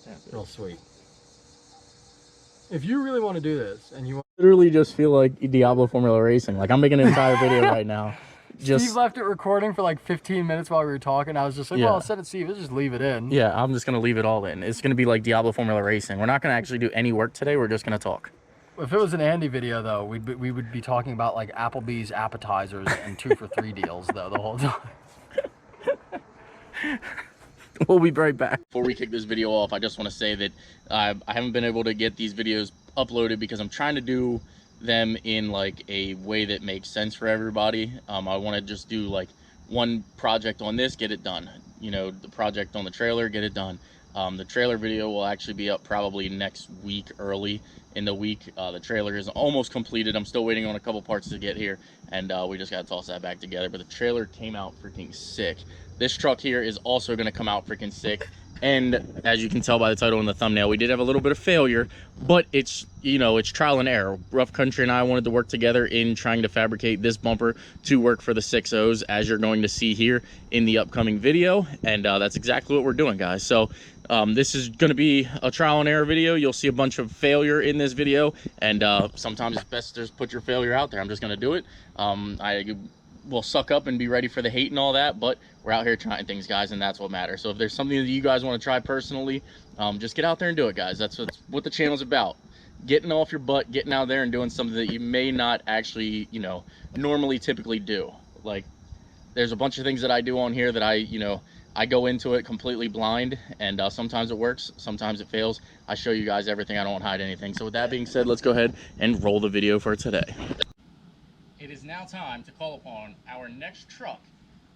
Yeah, real sweet. If you really want to do this and you want, Literally just feel like Diablo Formula Racing. Like I'm making an entire video right now. Steve left it recording for like 15 minutes while we were talking. I was just like, well, I'll set it, Steve. Let's just leave it in. Yeah, I'm just gonna leave it all in. It's gonna be like Diablo Formula Racing. We're not gonna actually do any work today. We're just gonna talk. If it was an Andy video, though, we would be talking about like Applebee's appetizers and 2 for $3 deals, though, the whole time. We'll be right back. Before we kick this video off, I just want to say that I haven't been able to get these videos uploaded because I'm trying to do them in like a way that makes sense for everybody. I want to just do like one project on this, get it done. You know, the project on the trailer, get it done. The trailer video will actually be up probably next week, early in the week. The trailer is almost completed. I'm still waiting on a couple parts to get here, and we just got to toss that back together. But the trailer came out freaking sick. This truck here is also going to come out freaking sick. And as you can tell by the title and the thumbnail, we did have a little bit of failure, but it's, you know, it's trial and error. Rough Country and I wanted to work together in trying to fabricate this bumper to work for the 6.0s, as you're going to see here in the upcoming video. And that's exactly what we're doing, guys. So this is going to be a trial and error video. You'll see a bunch of failure in this video, and sometimes it's best to just put your failure out there. I'm just going to do it. I will suck up and be ready for the hate and all that, but we're out here trying things, guys, and that's what matters. So if there's something that you guys want to try personally, just get out there and do it, guys. That's what the channel's about. Getting off your butt, getting out there and doing something that you may not actually, you know, normally typically do. Like, there's a bunch of things that I do on here that I go into it completely blind, and sometimes it works, sometimes it fails. I show you guys everything. I don't hide anything. So with that being said, let's go ahead and roll the video for today. It is now time to call upon our next truck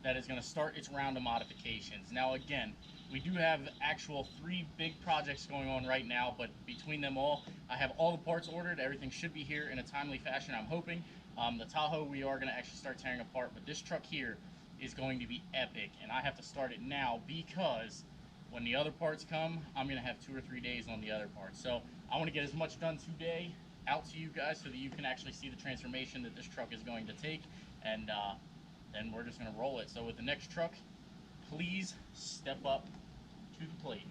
that is going to start its round of modifications. Now again, we do have actual 3 big projects going on right now, but between them all, I have all the parts ordered. Everything should be here in a timely fashion, I'm hoping. The Tahoe we are going to actually start tearing apart, but this truck here is going to be epic, and I have to start it now because when the other parts come, I'm going to have 2 or 3 days on the other parts. So I want to get as much done today out to you guys so that you can actually see the transformation that this truck is going to take, and then we're just going to roll it. So with the next truck, please step up to the plate.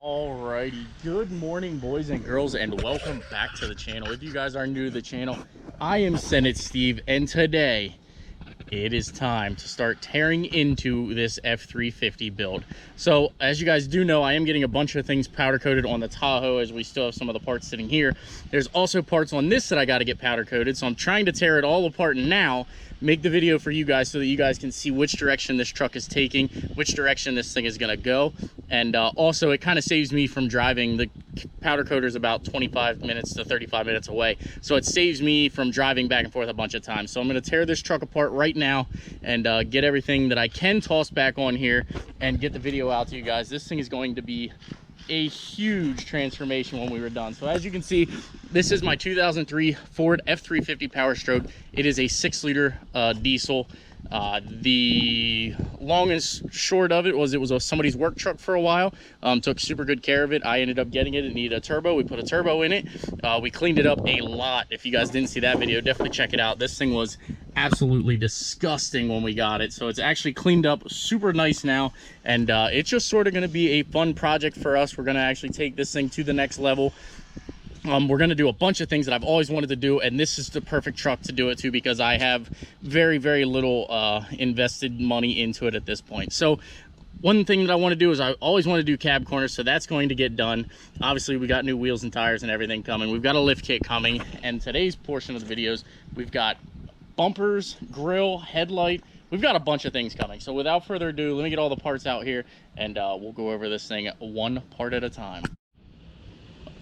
Alrighty, good morning, boys and girls, and welcome back to the channel. If you guys are new to the channel, I am Senate Steve, and today it is time to start tearing into this F350 build. So as you guys do know, I am getting a bunch of things powder coated on the Tahoe, as we still have some of the parts sitting here. There's also parts on this that I got to get powder coated, so I'm trying to tear it all apart now, make the video for you guys so that you guys can see which direction this truck is taking, which direction this thing is going to go. And also it kind of saves me from driving. The powder coater is about 25 minutes to 35 minutes away, so it saves me from driving back and forth a bunch of times. So I'm going to tear this truck apart right now and get everything that I can toss back on here and get the video out to you guys. This thing is going to be a huge transformation when we were done. So as you can see, this is my 2003 Ford F350 Power Stroke. It is a 6-liter diesel. The long and short of it was somebody's work truck for a while. Took super good care of it. I ended up getting it. It needed a turbo. We put a turbo in it. We cleaned it up a lot. If you guys didn't see that video, definitely check it out. This thing was absolutely disgusting when we got it, so it's actually cleaned up super nice now, and it's just sort of going to be a fun project for us. We're going to actually take this thing to the next level. We're going to do a bunch of things that I've always wanted to do, and this is the perfect truck to do it to because I have very, very little invested money into it at this point. So one thing that I want to do is I always want to do cab corners, so that's going to get done. Obviously, we got new wheels and tires and everything coming. We've got a lift kit coming, and today's portion of the videos, we've got bumpers, grill, headlight. We've got a bunch of things coming. So without further ado, let me get all the parts out here, and we'll go over this thing one part at a time.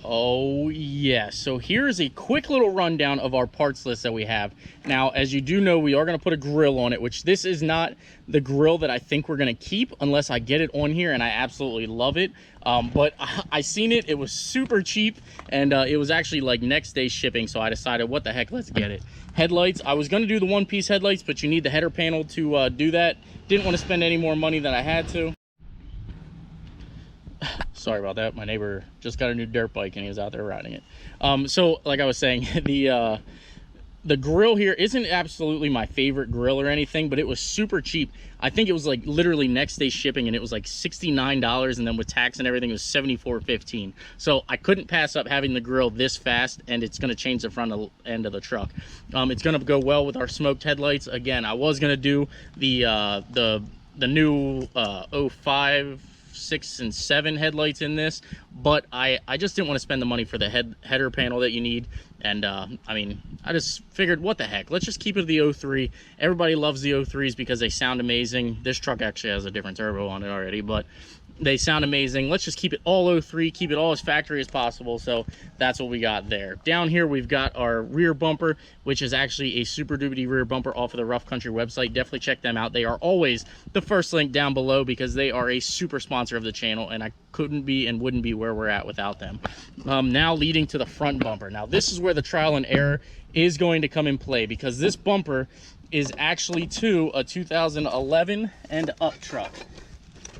Oh yeah, so here's a quick little rundown of our parts list that we have. Now, as you do know, we are going to put a grill on it, which this is not the grill that I think we're going to keep unless I get it on here, and I absolutely love it. But I seen it, it was super cheap, and it was actually like next day shipping, so I decided, what the heck, let's get it. Headlights, I was going to do the one-piece headlights, but you need the header panel to do that. Didn't want to spend any more money than I had to. sorry about that. My neighbor just got a new dirt bike and he was out there riding it. So like I was saying, the grill here isn't absolutely my favorite grill or anything, but it was super cheap. I think it was like literally next day shipping, and it was like $69, and then with tax and everything it was $74.15. So I couldn't pass up having the grill this fast, and it's going to change the front end of the truck. It's going to go well with our smoked headlights. Again, I was going to do the new 05, 6, and 7 headlights in this, but I just didn't want to spend the money for the header panel that you need. And I mean, I just figured, what the heck, let's just keep it the 03. Everybody loves the 03s because they sound amazing. This truck actually has a different turbo on it already, but they sound amazing. Let's just keep it all 03, keep it all as factory as possible. So that's what we got there. Down here we've got our rear bumper, which is actually a Super Duty rear bumper off of the Rough Country website. Definitely check them out. They are always the first link down below because they are a super sponsor of the channel, and I couldn't be and wouldn't be where we're at without them. Now leading to the front bumper. Now this is where the trial and error is going to come in play, because this bumper is actually to a 2011 and up truck.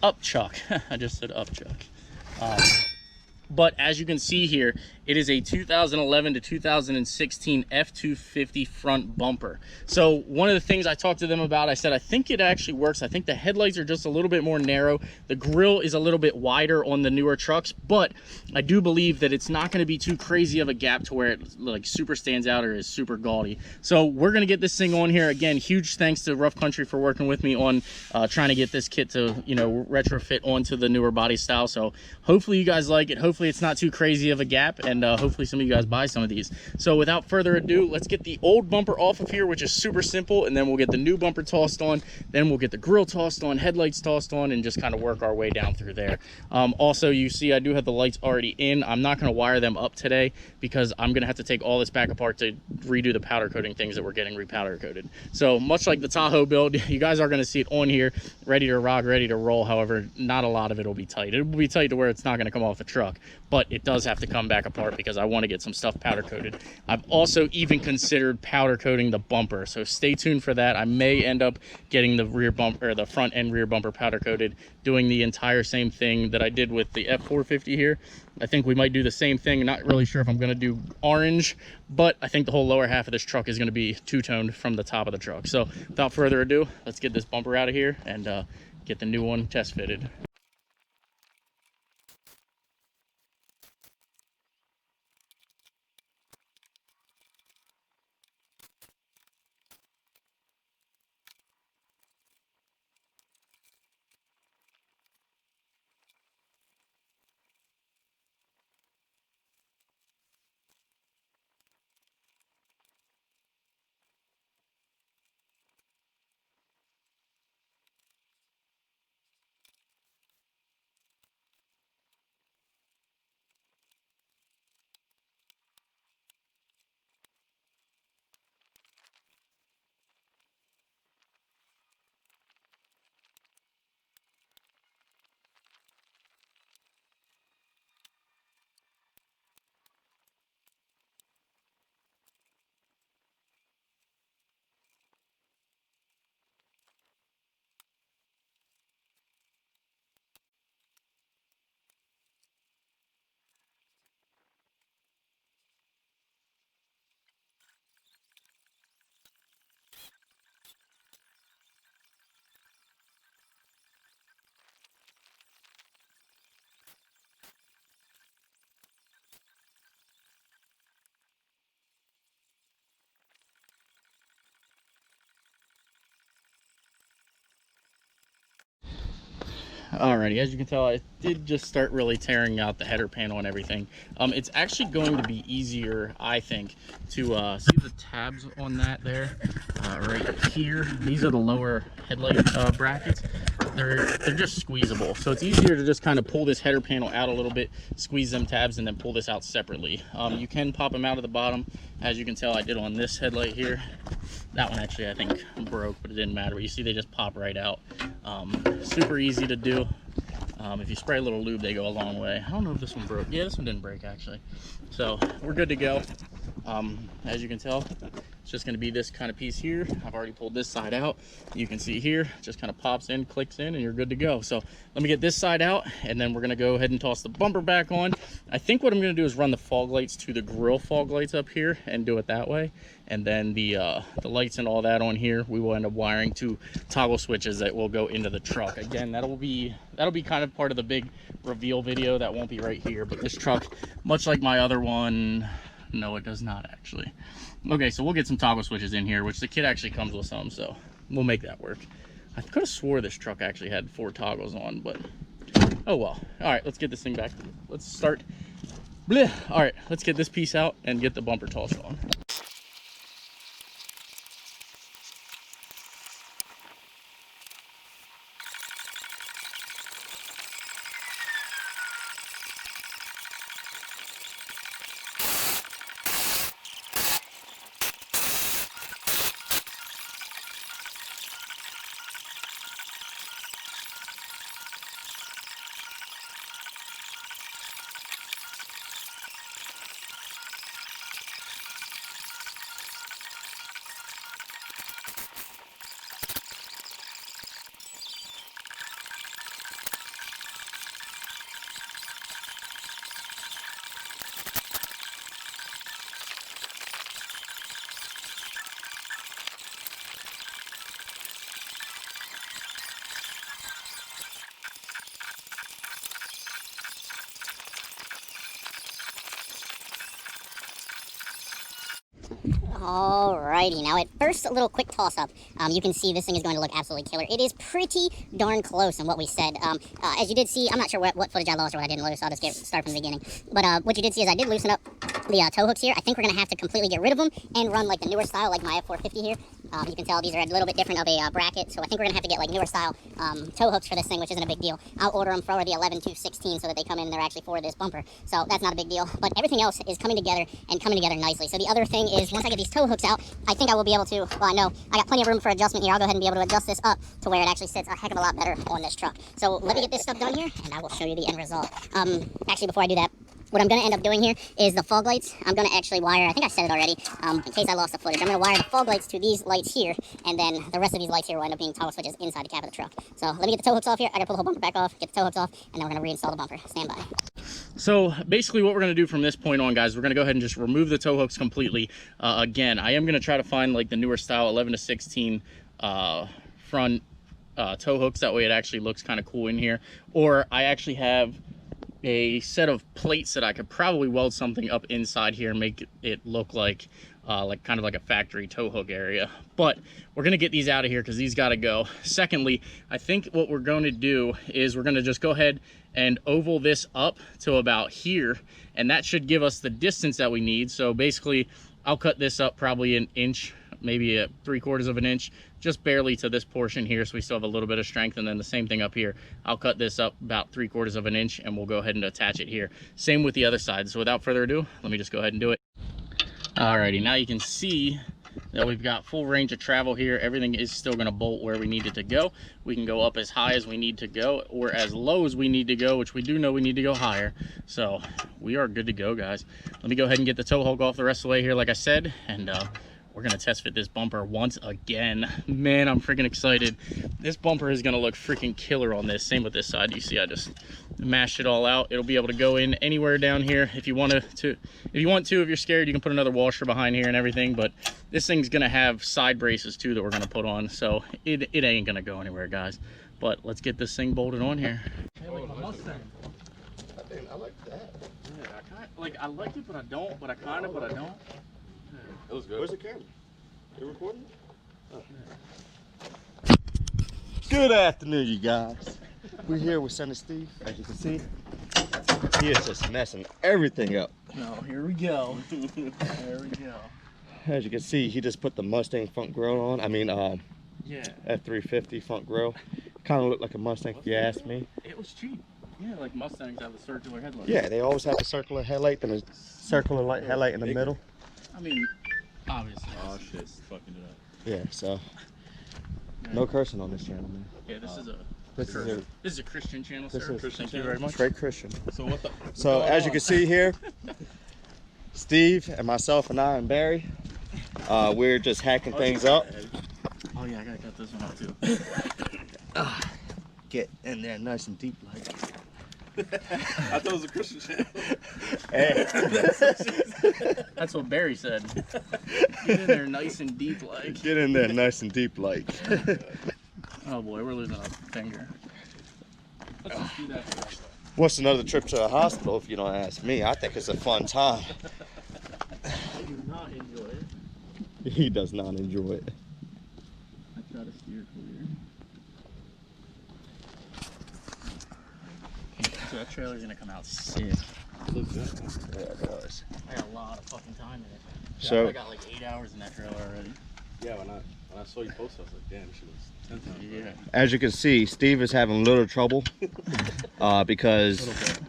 Up chuck. I just said up chuck. But as you can see here, it is a 2011 to 2016 F350 front bumper. So one of the things I talked to them about, I said, I think it actually works. I think the headlights are just a little bit more narrow. The grille is a little bit wider on the newer trucks, but I do believe that it's not going to be too crazy of a gap to where it like super stands out or is super gaudy. So we're going to get this thing on here. Again, huge thanks to Rough Country for working with me on trying to get this kit to, you know, retrofit onto the newer body style. So hopefully you guys like it. Hopefully it's not too crazy of a gap, and hopefully some of you guys buy some of these. So without further ado, let's get the old bumper off of here, which is super simple, and then we'll get the new bumper tossed on, then we'll get the grille tossed on, headlights tossed on, and just kind of work our way down through there. Also, you see I do have the lights already in. I'm not going to wire them up today because I'm going to have to take all this back apart to redo the powder coating things that we're getting repowder coated. So much like the Tahoe build, you guys are going to see it on here, ready to rock, ready to roll. However, not a lot of it will be tight. It will be tight to where it's not going to come off the truck, but it does have to come back apart because I want to get some stuff powder coated. I've also even considered powder coating the bumper, so stay tuned for that. I may end up getting the rear bumper, or the front and rear bumper powder coated, doing the entire same thing that I did with the F450 here. I think we might do the same thing. Not really sure if I'm going to do orange, but I think the whole lower half of this truck is going to be two-toned from the top of the truck. So without further ado, let's get this bumper out of here and get the new one test fitted. Alrighty, as you can tell, I did just start really tearing out the header panel and everything. It's actually going to be easier, I think, to see the tabs on that there, right here. These are the lower headlight brackets. They're just squeezable, so it's easier to just kind of pull this header panel out a little bit, squeeze them tabs, and then pull this out separately. You can pop them out of the bottom, as you can tell I did on this headlight here. That one actually I think broke, but it didn't matter. But you see they just pop right out. Super easy to do. If you spray a little lube, they go a long way. I don't know if this one broke. Yeah, this one didn't break actually. So we're good to go. As you can tell, It's just going to be this kind of piece here. I've already pulled this side out. You can see here, just kind of pops in, clicks in, and you're good to go. So let me get this side out, and then we're going to go ahead and toss the bumper back on. I think what I'm going to do is run the fog lights to the grill fog lights up here and do it that way. And then the lights and all that on here, we will end up wiring to toggle switches that will go into the truck. Again, that'll be kind of part of the big reveal video. That won't be right here, but this truck, much like my other one, no, it does not actually. Okay, so we'll get some toggle switches in here, which the kit actually comes with some, so we'll make that work. I could have swore this truck actually had 4 toggles on, but oh well. All right, let's get this thing back. Let's start. Blech. All right, let's get this piece out and get the bumper tossed on. Alrighty, now at first a little quick toss up. You can see this thing is going to look absolutely killer. It is pretty darn close in what we said. As you did see, I'm not sure what footage I lost or what I didn't lose, so I'll just start from the beginning. But what you did see is I did loosen up the tow hooks here. I think we're going to have to completely get rid of them and run like the newer style, like my F350 here. You can tell these are a little bit different of a bracket, so I think we're going to have to get like newer style tow hooks for this thing, which isn't a big deal. I'll order them for the 11-216 so that they come in and they're actually for this bumper. So that's not a big deal, but everything else is coming together and coming together nicely. So the other thing is once I get these tow hooks out, I think I will be able to, well, I know I got plenty of room for adjustment here. I'll go ahead and be able to adjust this up to where it actually sits a heck of a lot better on this truck. So let me get this stuff done here and I will show you the end result. Actually, before I do that, what I'm going to end up doing here is the fog lights. I'm going to actually wire, I think I said it already, in case I lost the footage. I'm going to wire the fog lights to these lights here, and then the rest of these lights here will end up being toggle switches inside the cab of the truck. So let me get the tow hooks off here. I got to pull the whole bumper back off, get the tow hooks off, and then we're going to reinstall the bumper. Stand by. So basically what we're going to do from this point on, guys, we're going to go ahead and just remove the tow hooks completely. Again, I am going to try to find like the newer style 11-16 front tow hooks. That way it actually looks kind of cool in here. Or I actually have a set of plates that I could probably weld something up inside here and make it look like kind of like a factory tow hook area. But we're gonna get these out of here because these gotta go. Secondly, I think what we're going to do is we're gonna just go ahead and oval this up to about here, and that should give us the distance that we need. So basically I'll cut this up probably an inch, maybe a 3/4 of an inch, just barely to this portion here, so we still have a little bit of strength. And then the same thing up here, I'll cut this up about 3/4 of an inch and we'll go ahead and attach it here. Same with the other side. So without further ado, let me just go ahead and do it. Alrighty, now you can see that we've got full range of travel here. Everything is still going to bolt where we need it to go. We can go up as high as we need to go or as low as we need to go, which we do know we need to go higher. So we are good to go, guys. Let me go ahead and get the tow hook off the rest of the way here, like I said, and we're gonna test fit this bumper once again. Man, I'm freaking excited. This bumper is gonna look freaking killer on this. Same with this side. You see I just mashed it all out. It'll be able to go in anywhere down here if you want to. If you're scared, you can put another washer behind here and everything, but this thing's gonna have side braces too that we're gonna put on, so it ain't gonna go anywhere, guys. But let's get this thing bolted on here. Hey, like a Mustang. I like that. Yeah, I like it, but I don't, but I kinda, but I don't. It was good. Where's the camera? You recording? Oh. Good afternoon, you guys. We're here with Son of Steve. As you can see, he is just messing everything up. Oh, here we go. There we go. As you can see, he just put the Mustang front grille on. I mean, yeah, F350 front grille. Kind of looked like a Mustang, if you ask me. It was cheap. Yeah, like Mustangs have a circular headlight. Yeah, they always have a circular headlight and a circular light headlight in the middle. I mean, obviously. Oh shit, fucking it up. Yeah, so no cursing on this channel, man. Yeah, this is a Christian channel, this sir. is Thank you very much. Straight Christian. So what the? So as you can see here, Steve and myself and I and Barry, We're just hacking things up. Oh yeah, I gotta cut this one off too. Get in there nice and deep like. I thought it was a Christian channel. Hey. That's what Barry said. Get in there nice and deep like. Get in there nice and deep like. Oh boy, we're losing a finger. Let's just do that for right now. What's another trip to the hospital if you don't ask me? I think it's a fun time. I do not enjoy it. He does not enjoy it. I try to steer clear. So that trailer's gonna come out sick. Looks good. Yeah, it does. I got a lot of fucking time in it. So I got like 8 hours in that trailer already. Yeah, when I saw you post, I was like, damn, she was 10 times. Yeah. as you can see, Steve is having a little trouble because whenever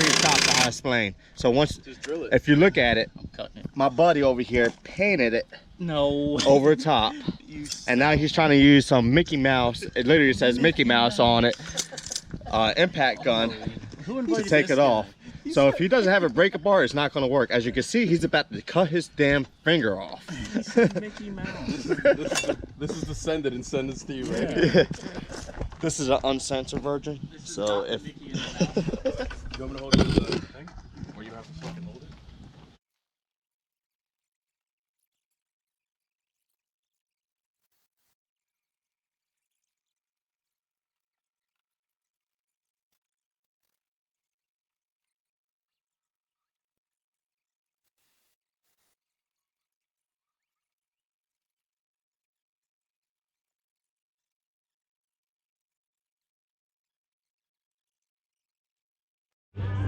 he stops, I explain. So once, Just drill it. if you look at it, I'm cutting it. my buddy over here painted it No. over top, and now he's trying to use some Mickey Mouse. It literally says Mickey Mouse on it. Impact gun to take it off. So if he doesn't have a breaker bar, it's not going to work. As you can see, he's about to cut his damn finger off. Mickey Mouse. This is the send it and send it Steve, right? Yeah. This is an uncensored version. So if You want me to hold it to the thing? Or you have to fucking hold it?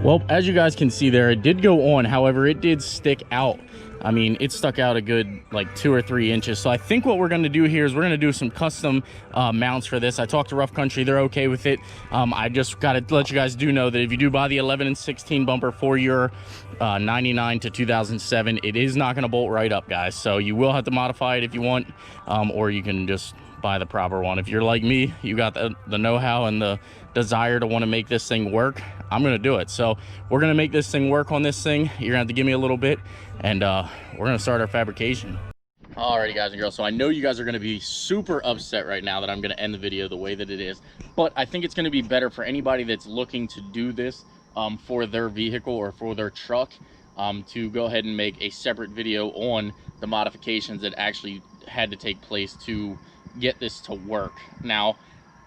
Well, as you guys can see there, it did go on. However, it did stick out. I mean, it stuck out a good like 2 or 3 inches. So I think what we're going to do here is we're going to do some custom mounts for this. I talked to Rough Country. They're okay with it. I just got to let you guys know that if you do buy the 11 and 16 bumper for your 99 to 2007, it is not going to bolt right up, guys. So you will have to modify it if you want, or you can just buy the proper one. If you're like me, you got the know-how and the desire to want to make this thing work, I'm gonna do it. So we're gonna make this thing work on this thing. You're gonna have to give me a little bit, and we're gonna start our fabrication. Alrighty, guys and girls, so I know you guys are gonna be super upset right now that I'm gonna end the video the way that it is, but I think it's gonna be better for anybody that's looking to do this for their vehicle or for their truck, to go ahead and make a separate video on the modifications that actually had to take place to get this to work. Now,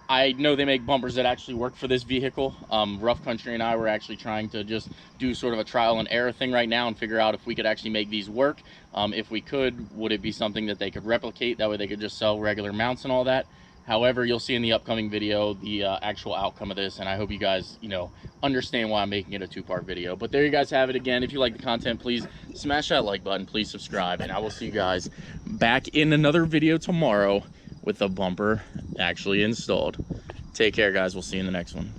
I know they make bumpers that actually work for this vehicle. Rough Country and I were actually trying to just do sort of a trial and error thing right now and figure out if we could actually make these work. If we could, would it be something that they could replicate? That way they could just sell regular mounts and all that. However, you'll see in the upcoming video the actual outcome of this, and I hope you guys, you know, understand why I'm making it a 2-part video. But there you guys have it. Again, if you like the content, please smash that like button, please subscribe, and I will see you guys back in another video tomorrow with the bumper actually installed. Take care, guys. We'll see you in the next one.